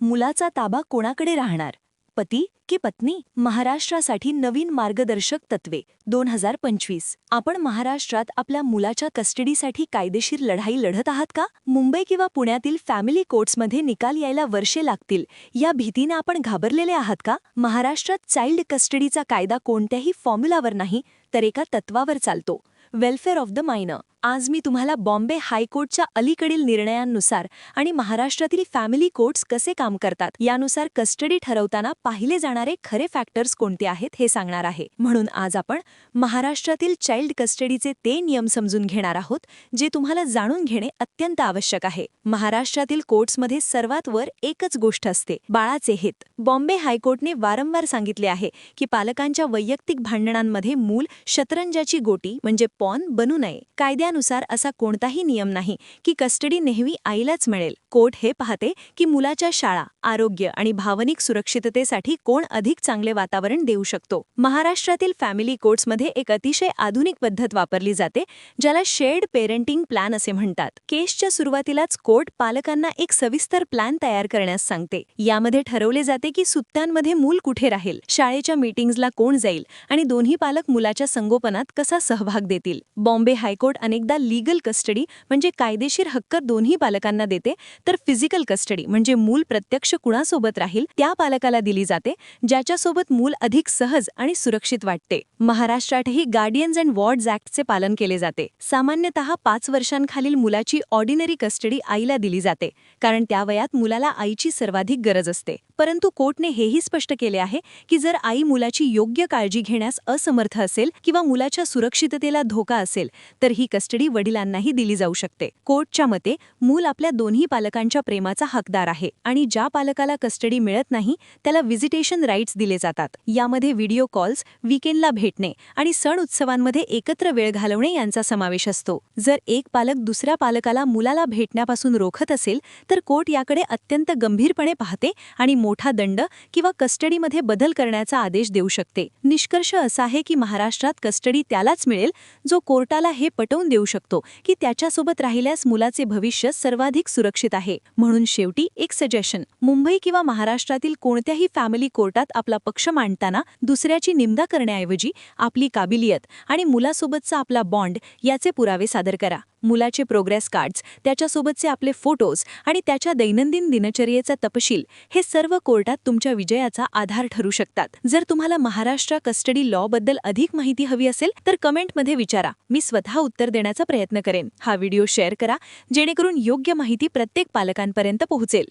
मुलाचा ताबा कोणाकडे राहणार, पती की पत्नी? महाराष्ट्रासाठी नवीन मार्गदर्शक तत्वे 2025. आपण महाराष्ट्रात आपल्या मुलाच्या कस्टडीसाठी कायदेशीर लढाई लढत आहात का? मुंबई किंवा पुण्यातील फॅमिली कोर्ट्समध्ये निकाल यायला वर्षे लागतील या भीतीने आपण घाबरलेले आहात का? महाराष्ट्रात चाइल्ड कस्टडीचा कायदा कोणत्याही फॉर्म्युलावर नाही तर एका तत्वावर चालतो, वेलफेअर ऑफ द मायनर. आज मी तुम्हाला बॉम्बे हायकोर्टच्या अलीकडील निर्णयांनुसार आणि महाराष्ट्रातील फॅमिली कोर्ट्स कसे काम करतात यानुसार कस्टडी ठरवताना पाहिले जाणारे खरे फॅक्टर्स कोणते आहेत हे सांगणार आहे. म्हणून आज आपण महाराष्ट्रातील चाइल्ड कस्टडीचे ते नियम समजून घेणार आहोत जे तुम्हाला जाणून घेणे अत्यंत आवश्यक आहे. महाराष्ट्रातील कोर्ट्समध्ये सर्वात वर एकच गोष्ट असते, बाळाचे हित. बॉम्बे हायकोर्टने वारंवार सांगितले आहे की पालकांच्या वैयक्तिक भांडणांमध्ये मूल शतरंजाची गोटी म्हणजे पॉन बनू नये. कायद्यानुसार असा कोणताही नियम नाही की कस्टडी नेहमी आईलाच मिळेल. कोर्ट हे पाहते की मुलाच्या शाळा, आरोग्य आणि भावनिक सुरक्षिततेसाठी कोण अधिक चांगले वातावरण देऊ शकतो. महाराष्ट्रातील फॅमिली कोर्ट्समध्ये एक अतिशय आधुनिक पद्धत वापरली जाते ज्याला शेअर्ड पेरेंटिंग प्लॅन असे म्हणतात. केसच्या सुरुवातीलाच कोर्ट पालकांना एक सविस्तर प्लॅन तयार करण्यास सांगते. यामध्ये ठरवले जाते की सुट्ट्यांमध्ये मूल कुठे राहील, शाळेच्या मीटिंग्सला कोण जाईल आणि दोन्ही पालक मुलाच्या संगोपनात कसा सहभाग देतील. बॉम्बे हायकोर्ट अनेकदा लीगल कस्टडी म्हणजे कायदेशीर हक्क दोन्ही पालकांना देते, तर फिजिकल कस्टडी म्हणजे मूल प्रत्यक्ष कुणासोबत राहील त्या पालकाला दिली जाते ज्याच्यासोबत मूल अधिक सहज आणि सुरक्षित वाटते. महाराष्ट्रातही गार्डियन्स अँड वॉर्ड्स ॲक्टचे पालन केले जाते. सामान्यतः 5 वर्षांखालील मुलाची ऑर्डिनरी कस्टडी आईला दिली जाते कारण त्या वयात मुलाला आईची सर्वाधिक गरज असते. परंतु कोर्टने हेही स्पष्ट केले आहे की जर आई मुलाची योग्य काळजी घेण्यास असमर्थ असेल किंवा मुलाच्या सुरक्षिततेला धोका असेल तर ही कस्टडी वडिलांनाही दिली जाऊ शकते. कोर्टच्या मते मूल आपल्या दोन्ही पालकांच्या प्रेमाचा हकदार आहे आणि ज्या पालकाला कस्टडी मिळत नाही त्याला व्हिजिटेशन राईट्स दिले जातात. यामध्ये व्हिडिओ कॉल्स, वीकेंडला भेटणे आणि सण उत्सवांमध्ये एकत्र वेळ घालवणे यांचा समावेश असतो. जर एक पालक दुसऱ्या पालकाला मुलाला भेटण्यापासून रोखत असेल तर कोर्ट याकडे अत्यंत गंभीरपणे पाहते आणि मोठा दंड किंवा कस्टडीमध्ये बदल करण्याचा आदेश देऊ शकते. निष्कर्ष असा आहे की महाराष्ट्रात कस्टडी त्यालाच मिळेल जो कोर्टाला हे पटवून देऊ शकतो की त्याच्यासोबत राहिल्यास मुलाचे भविष्य सर्वाधिक सुरक्षित आहे. म्हणून शेवटी एक सजेशन, मुंबई किंवा महाराष्ट्रातील कोणत्याही फॅमिली कोर्टात आपला पक्ष मांडताना दुसऱ्याची निंदा करण्याऐवजी आपली काबिलियत आणि मुलासोबतचा आपला बॉन्ड याचे पुरावे सादर करा. मुलाचे प्रोग्रेस कार्ड्स, त्याच्यासोबतचे आपले फोटोज आणि त्याच्या दैनंदिन दिनचर्येचा तपशील हे सर्व कोर्टात तुमच्या विजयाचा आधार ठरू शकतात. जर तुम्हाला महाराष्ट्र कस्टडी लॉ बद्दल अधिक माहिती हवी असेल तर कमेंटमध्ये विचारा, मी स्वतः उत्तर देण्याचा प्रयत्न करेन. हा व्हिडिओ शेअर करा जेणेकरून योग्य माहिती प्रत्येक पालकांपर्यंत पोहोचेल.